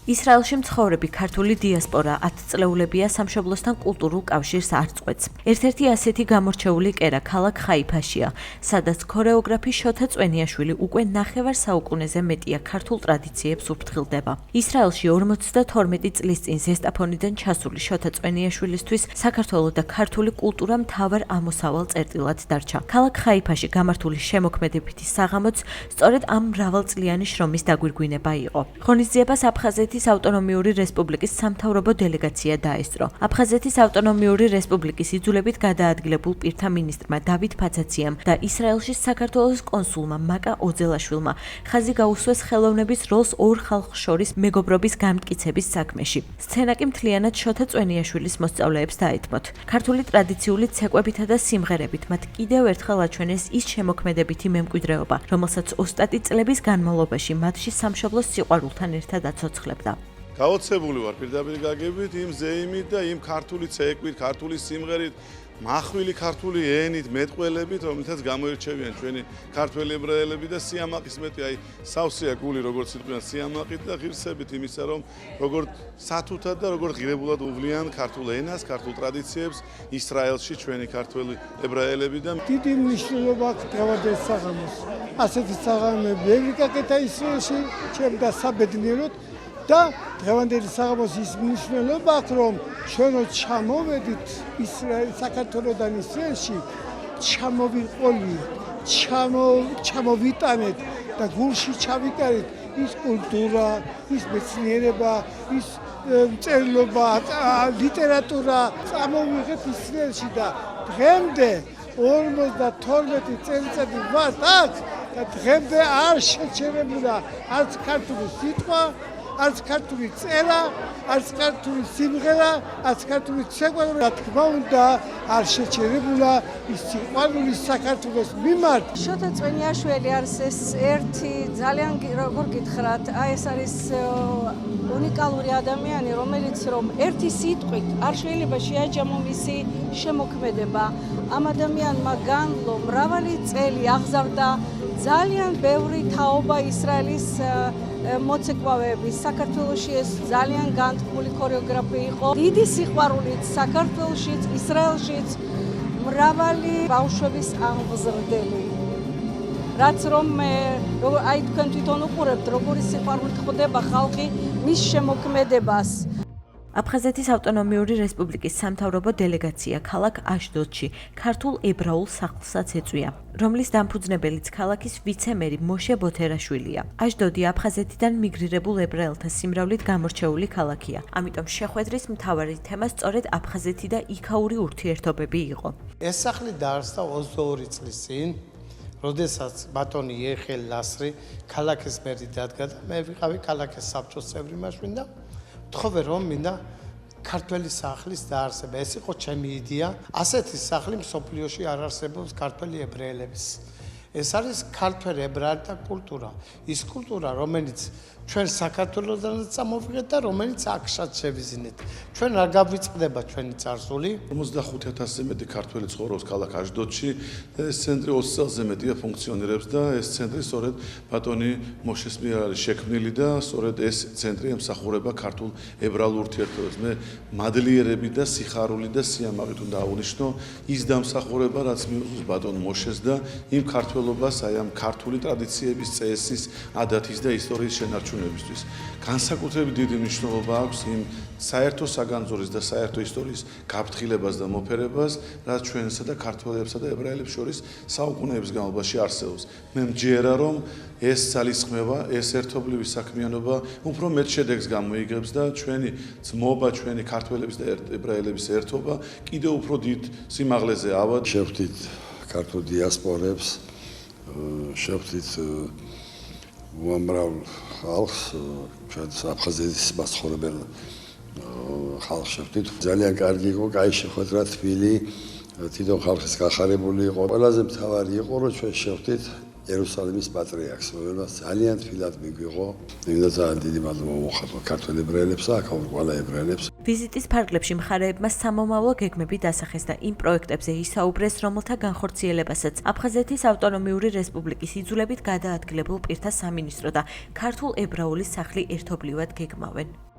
ისრაელში მცხოვრები ქართული დიასპორა 10 წლეულებია სამშობლოსთან კულტურულ კავშირს არ წყვეტს. ერთ-ერთი ასეთი გამორჩეული კერა ქალაქ ხაიფაშია, სადაც ქორეოგრაფი შოთა წვენიაშვილი უკვე 9 საუკუნეზე მეტია ქართულ ტრადიციებს უფრთხილდება. ისრაელში 52 წლის წინ ზესტაფონიდან ჩასული შოთა წვენიაშვილისთვის საქართველო და ქართული კულტურა მთავარ ამოსავალ წერტილად დარჩა. ქალაქ ხაიფაში გამართული შემოქმედებითი საღამოც სწორედ ამ მრავალწლიანი შრომის დაგვირგვინება იყო. ღონისძიებას აფხაზეთის ავტონომიური რესპუბლიკის სამთავრობო დელეგაცია დაესწრო. აფხაზეთის ავტონომიური რესპუბლიკის იძულებით გადაადგილებულ პირთა მინისტრმა დავით ფაცაციამ და ისრაელში საქართველოს კონსულმა მაკა ოძელაშვილმა ხაზი გაუსვეს ხელოვნების როლს ორ ხალხს შორის მეგობრობის გამტკიცების საქმეში. სცენა კი მთლიანად შოთა წვენიაშვილის მოსწავლეებს დაეთმოთ. ქართული ტრადიციული ცეკვებითა და სიმღერებით მათ კიდევ ერთხელ აჩვენეს ის შემოქმედებითი მემკვიდრეობა, რომელსაც ოსტატი წლების განმავლობაში მათში სამშობლოს სიყვარულთან ერთად აცოცხლებდა. გაოცებული ვარ პირდაპირ გაგებით იმ ზეიმით და იმ ქართული ცეკვით, ქართული სიმღერით, მახვილი ქართული ენით, მეტყველებით, რომელთაც გამოირჩევიან ჩვენი ქართველი ებრაელები და სიამაყის მეტი აი სავსეა გული როგორც იყვნენ სიამაყით და ღირსებით იმისა რომ როგორ სათუთად და როგორ ღირებულად უვლიან ქართულ ენას, ქართულ ტრადიციებს ისრაელში ჩვენი ქართველი ებრაელები და დიდი მნიშვნელობა აქვს დღევანდელ საღამოს. ასეთი საღამოები ბევრი გაკეთა ისრაელში, ჩემ და საბედნიეროდ და დღევანდელი საღამოს ის მნიშვნელობა აქვს, რომ ჩვენ ჩამოვედით საქართველოდან ისრაელში, ჩამოვიყოლით, ჩამოვიტანეთ და გულში ჩავიკარეთ ის კულტურა, ის მეცნიერება, ის მწერლობა, ლიტერატურა წამოვიღეთ ისრაელში და დღემდე 52 წელიწადი ვართ აქ და დღემდე არ შეჩერებულა არც ქართული სიტყვა, არც ქართული წერა, არც ქართული სიმღერა, არც ქართული ცეკვა, რა თქმა უნდა, არ შეჩერებულა ის სიყვარული საქართველოს მიმართ. შოთა წვენიაშვილი არის ეს ერთი ძალიან როგორ გითხრათ, ეს არის უნიკალური ადამიანი, რომელიც რომ ერთი სიტყვით არ შეიძლება შეაჯამო მისი შემოქმედება. ამ ადამიანმა განვლო მრავალი წელი აღზარდა ძალიან ბევრი თაობა ისრაელის მოცეკვავეების. საქართველოში ეს ძალიან განთქმული ქორეოგრაფი იყო. დიდი სიყვარულით საქართველოშიც, ისრაელშიც მრავალი ბავშვების აღმზრდელი. რაც რომ აი თქვენ თვითონ უყურებთ, როგორი სიყვარულით ხვდება ხალხი მის შემოქმედებას. აფხაზეთის ავტონომიური რესპუბლიკის სამთავრობო დელეგაცია ქალაქ აშდოდში ქართულ ებრაულ სახლსაც ეწვია, რომლის დამფუძნებელიც ქალაქის ვიცე-მერი მოშე ბოთერაშვილია. აშდოდი აფხაზეთიდან მიგრირებულ ებრაელთა სიმრავლით გამორჩეული ქალაქია, ამიტომ შეხვედრის მთავარი თემა სწორედ აფხაზეთი და იქაური ურთიერთობები იყო. ეს სახლი დაარსდა 22 წლის წინ, როდესაც ბატონი იეხელ ლასრი ქალაქის მერი დადგა და მე ვიყავი ქალაქის საბჭოს წევრი მაშინ და თხოვე რომ მინდა ქართველი სახლის დაარსება. ეს იყო ჩემი იდეა. ასეთი სახლი მსოფლიოში არ არსებობს ქართველი ებრაელების. ეს არის ქართველი ებრაელთა კულტურა. ის კულტურა, რომელიც ჩვენ საქართველოსდანაც წამოვიღეთ და რომელიც აქშაც შევიზინეთ. ჩვენ არ გავიწყდება ჩვენი წარსული. 55,000-ზე მეტი ქართველი ცხოვრობს ქალაქ აშდოდში და ეს ცენტრი 20 წელზე მეტია ფუნქციონირებს და ეს ცენტრი სწორედ ბატონი მოშეს მიერ არის შექმნილი და სწორედ ეს ცენტრი ემსახურება ქართულ ებრაულ ურთიერთობებს. მე მადლიერები და სიხარული და სიამაყით უნდა აღვნიშნო ის დამსახურება, რაც მიუღოს ბატონ მოშეს და იმ ქართველობას, აი ამ ქართული ტრადიციების, წესის, ადათის და ისტორიის შენარჩუნებისთვის. განსაკუთრებით დიდი მნიშვნელობა აქვს იმ საერთო საგანძურის და საერთო ისტორიის გაფრთხილებას და მოფერებას, რაც ჩვენსა და ქართველებსა და ებრაელებს შორის საუკუნეების განმავლობაში არსებობს. მე მჯერა რომ ეს ძალისხმევა, ეს ერთობლივი საქმიანობა უფრო მეტ შედეგს გამოიგებს და ჩვენი ძმობა, ჩვენი ქართველების და ებრაელების ერთობა კიდევ უფრო დიდ სიმაღლეზე ავად. შევხვდით ქართულ დიასპორებს, შევხვდით უამრავ ხალხს, ჩვენს აფხაზეთის მაცხოვრებელ ხალხს შევხვდით. ძალიან კარგი იყო, კაი შეხვედრა, თბილი, თვითონ ხალხის გახარებული იყო. ყველაზე მთავარი იყო, რომ ჩვენ შევხვდით იერუსალიმის პატრიარქს, რომელსაც ძალიან თბილად მიგვიღო. მინდა ძალიან დიდი მადლობა მოხატო ქართველ ებრაელებსა, აქაურ ყველა ებრაელებს. ვიზიტის ფარგლებში მხარეებმა სამომავლო გეგმები დასახეს და იმ პროექტებზე ისაუბრეს, რომელთა განხორციელებასაც აფხაზეთის ავტონომიური რესპუბლიკის იძულებით გადაადგილებულ პირთა სამინისტრო და ქართულ ებრაული სახლი ერთობლივად გეგმავენ.